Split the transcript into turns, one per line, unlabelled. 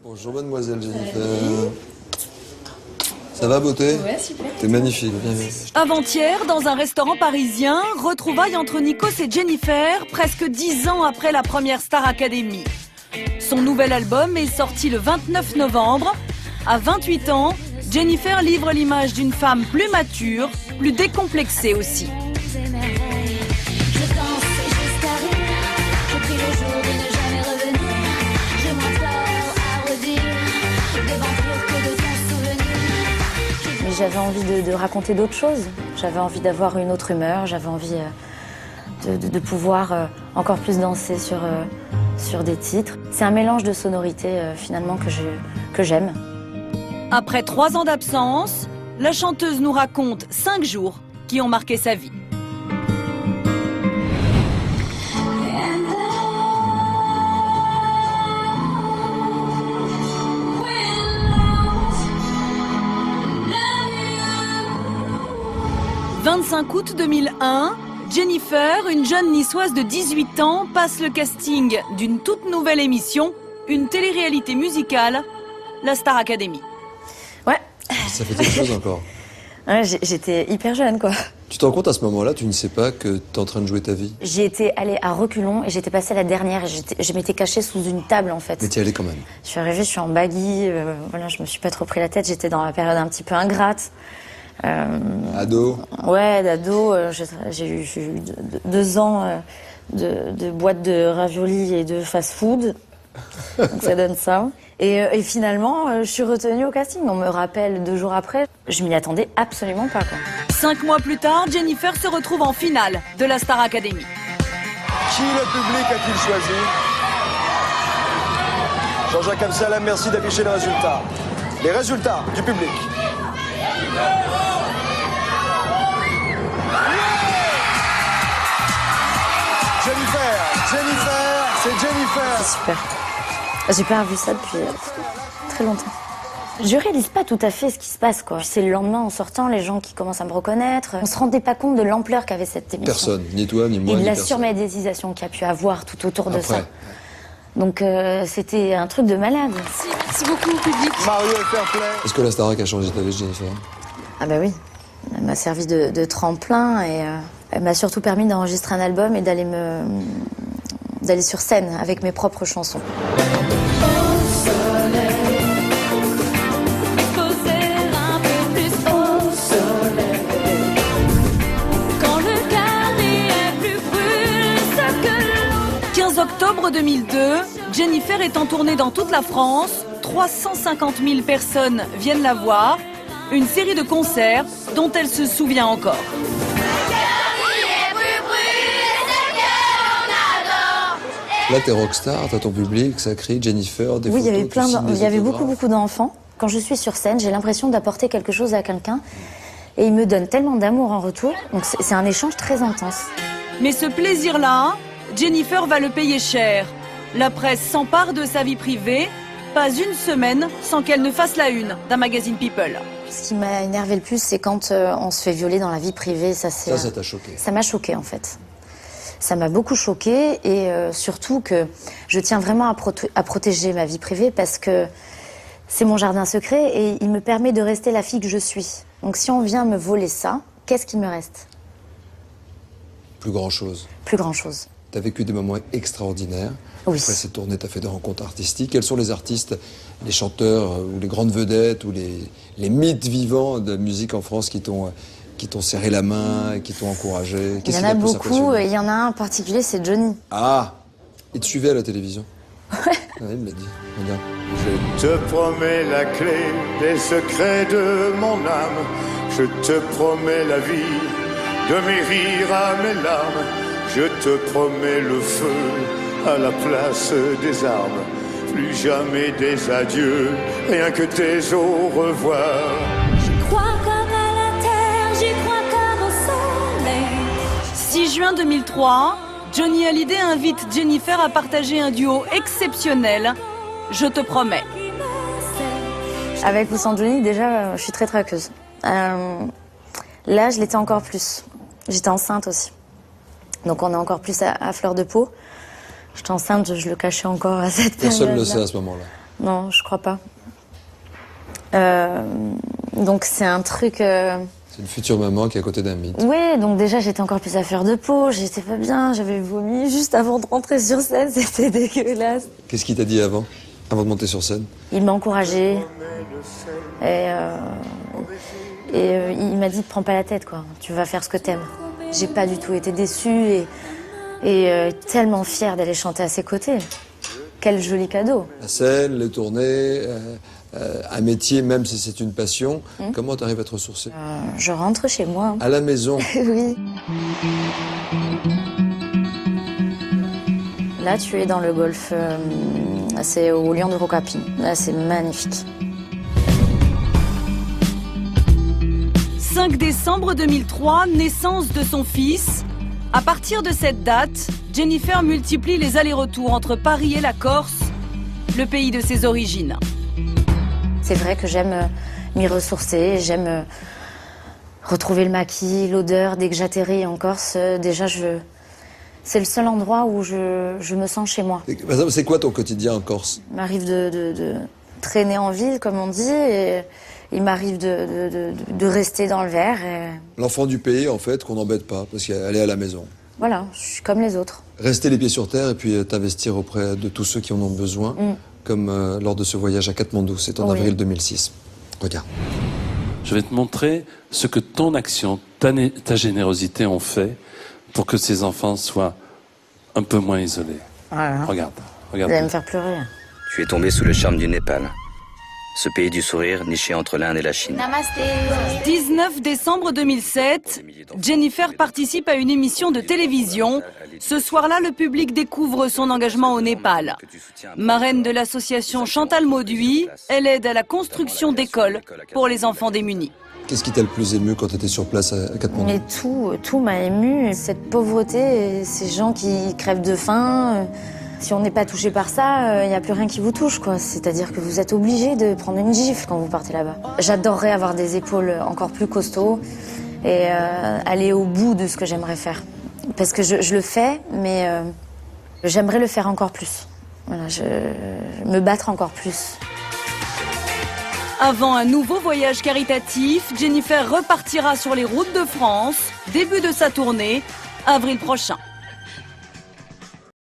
Bonjour mademoiselle Jennifer. Ça va, beauté?
Ouais, super.
T'es magnifique, bienvenue.
Avant-hier, dans un restaurant parisien, retrouvailles entre Nikos et Jennifer, presque 10 ans après la première Star Academy. Son nouvel album est sorti le 29 novembre. À 28 ans, Jennifer livre l'image d'une femme plus mature, plus décomplexée aussi.
J'avais envie de raconter d'autres choses. J'avais envie d'avoir une autre humeur. J'avais envie de pouvoir encore plus danser sur des titres. C'est un mélange de sonorités finalement que j'aime.
Après 3 ans d'absence, la chanteuse nous raconte 5 jours qui ont marqué sa vie. « 25 août 2001, Jennifer, une jeune niçoise de 18 ans, passe le casting d'une toute nouvelle émission, une télé-réalité musicale, la Star Academy. »
Ouais.
Ça fait quelque chose encore.
Ouais, j'étais hyper jeune, quoi.
Tu te rends compte à ce moment-là, tu ne sais pas que t'es en train de jouer ta vie?
J'ai été allée à reculons et j'étais passée la dernière. Et je m'étais cachée sous une table, en fait.
Mais t'y allais quand même.
Je suis arrivée, je suis en baggy. Voilà, je me suis pas trop pris la tête. J'étais dans la période un petit peu ingrate.
Ado?
Ouais, d'ado. J'ai eu 2 ans de boîte de raviolis et de fast-food. Donc ça donne ça. Et finalement, je suis retenue au casting. On me rappelle 2 jours après. Je m'y attendais absolument pas, quoi.
5 mois plus tard, Jennifer se retrouve en finale de la Star Academy.
Qui le public a-t-il choisi? Jean-Jacques Amsalem, merci d'afficher les résultats. Les résultats du public. C'est Jennifer.
C'est super. J'ai pas revu ça depuis très longtemps. Je réalise pas tout à fait ce qui se passe, quoi. C'est le lendemain, en sortant, les gens qui commencent à me reconnaître. On se rendait pas compte de l'ampleur qu'avait cette émission.
Personne, ni toi, ni moi,
et de
ni
la
personne.
surmédiatisation qu'il y a pu avoir tout autour de
Après.
ça. Donc c'était un truc de malade.
Merci beaucoup, public.
Mario Fairplay.
Est-ce que la Starac a changé ta vie, Jennifer?
Ah bah oui. Elle m'a servi de tremplin et elle m'a surtout permis d'enregistrer un album et d'aller sur scène avec mes propres chansons.
Octobre 2002, Jennifer est en tournée dans toute la France. 350 000 personnes viennent la voir. Une série de concerts dont elle se souvient encore.
Là, t'es rockstar, t'as ton public, ça crie, Jennifer, des
oui,
photos,
il y avait beaucoup d'enfants. Quand je suis sur scène, j'ai l'impression d'apporter quelque chose à quelqu'un. Et il me donne tellement d'amour en retour. Donc c'est un échange très intense.
Mais ce plaisir-là, Jennifer va le payer cher. La presse s'empare de sa vie privée, pas une semaine sans qu'elle ne fasse la une d'un magazine People.
Ce qui m'a énervé le plus, c'est quand on se fait violer dans la vie privée. Ça
t'a choqué?
Ça m'a choqué, en fait. Ça m'a beaucoup choqué et surtout que je tiens vraiment à protéger ma vie privée parce que c'est mon jardin secret et il me permet de rester la fille que je suis. Donc si on vient me voler ça, qu'est-ce qui me reste?
Plus grand-chose.
Plus grand-chose.
T'as vécu des moments extraordinaires.
Oui.
Après cette tournée, t'as fait des rencontres artistiques. Quels sont les artistes, les chanteurs ou les grandes vedettes ou les mythes vivants de la musique en France qui t'ont serré la main, qui t'ont encouragé?
Il y en a beaucoup. Il y en a un en particulier, c'est Johnny.
Ah! Il te suivait à la télévision?
Ouais.
Ouais, il me l'a dit. Regarde.
Je te promets la clé des secrets de mon âme. Je te promets la vie, de mes rires à mes larmes. Je te promets le feu à la place des armes. Plus jamais des adieux, rien que des au revoir.
J'y crois comme à la terre, j'y crois comme au soleil.
6 juin 2003, Johnny Hallyday invite Jennifer à partager un duo exceptionnel, Je te promets.
Avec ou sans Johnny, déjà, je suis très traqueuse. Là, je l'étais encore plus. J'étais enceinte aussi. Donc on est encore plus à fleur de peau. J'étais enceinte, je le cachais encore à cette période.
Personne ne le sait à ce moment-là.
Non, je crois pas. Donc c'est un truc...
C'est une future maman qui est à côté d'un mythe.
Oui, donc déjà j'étais encore plus à fleur de peau, j'étais pas bien, j'avais vomi juste avant de rentrer sur scène, c'était dégueulasse.
Qu'est-ce qu'il t'a dit avant de monter sur scène?
Il m'a encouragée et il m'a dit prends pas la tête quoi, tu vas faire ce que t'aimes. J'ai pas du tout été déçue et tellement fière d'aller chanter à ses côtés. Quel joli cadeau.
La scène, les tournées, un métier, même si c'est une passion, comment tu arrives à te ressourcer?
Je rentre chez moi.
À la maison.
Oui. Là, tu es dans le golfe, c'est au Lion de Rocapi. Là, c'est magnifique.
5 décembre 2003, naissance de son fils. À partir de cette date, Jennifer multiplie les allers-retours entre Paris et la Corse, le pays de ses origines.
C'est vrai que j'aime m'y ressourcer, j'aime retrouver le maquis, l'odeur. Dès que j'atterris en Corse, déjà, c'est le seul endroit où je me sens chez moi.
Par exemple, c'est quoi ton quotidien en Corse?
Il m'arrive de traîner en ville, comme on dit, et il m'arrive de rester dans le verre. Et...
L'enfant du pays, en fait, qu'on n'embête pas, parce qu'elle est à la maison.
Voilà, je suis comme les autres.
Rester les pieds sur terre et puis t'investir auprès de tous ceux qui en ont besoin, comme lors de ce voyage à Katmandou, c'est en avril 2006. Regarde.
Je vais te montrer ce que ton action, ta générosité ont fait pour que ces enfants soient un peu moins isolés.
Voilà.
Regarde.
Vous allez me faire pleurer.
Tu es tombé sous le charme du Népal. Ce pays du sourire niché entre l'Inde et la Chine.
Namasté.
19 décembre 2007, Jennifer participe à une émission de télévision. Ce soir-là, le public découvre son engagement au Népal. Marraine de l'association Chantal Mauduit, elle aide à la construction d'écoles pour les enfants démunis.
Qu'est-ce qui t'a le plus ému quand tu étais sur place à Katmandou?
Mais tout m'a ému. Cette pauvreté, ces gens qui crèvent de faim. Si on n'est pas touché par ça, il n'y a plus rien qui vous touche, quoi. C'est-à-dire que vous êtes obligé de prendre une gifle quand vous partez là-bas. J'adorerais avoir des épaules encore plus costauds et aller au bout de ce que j'aimerais faire. Parce que je le fais, mais j'aimerais le faire encore plus. Voilà, me battre encore plus.
Avant un nouveau voyage caritatif, Jennifer repartira sur les routes de France, début de sa tournée, avril prochain.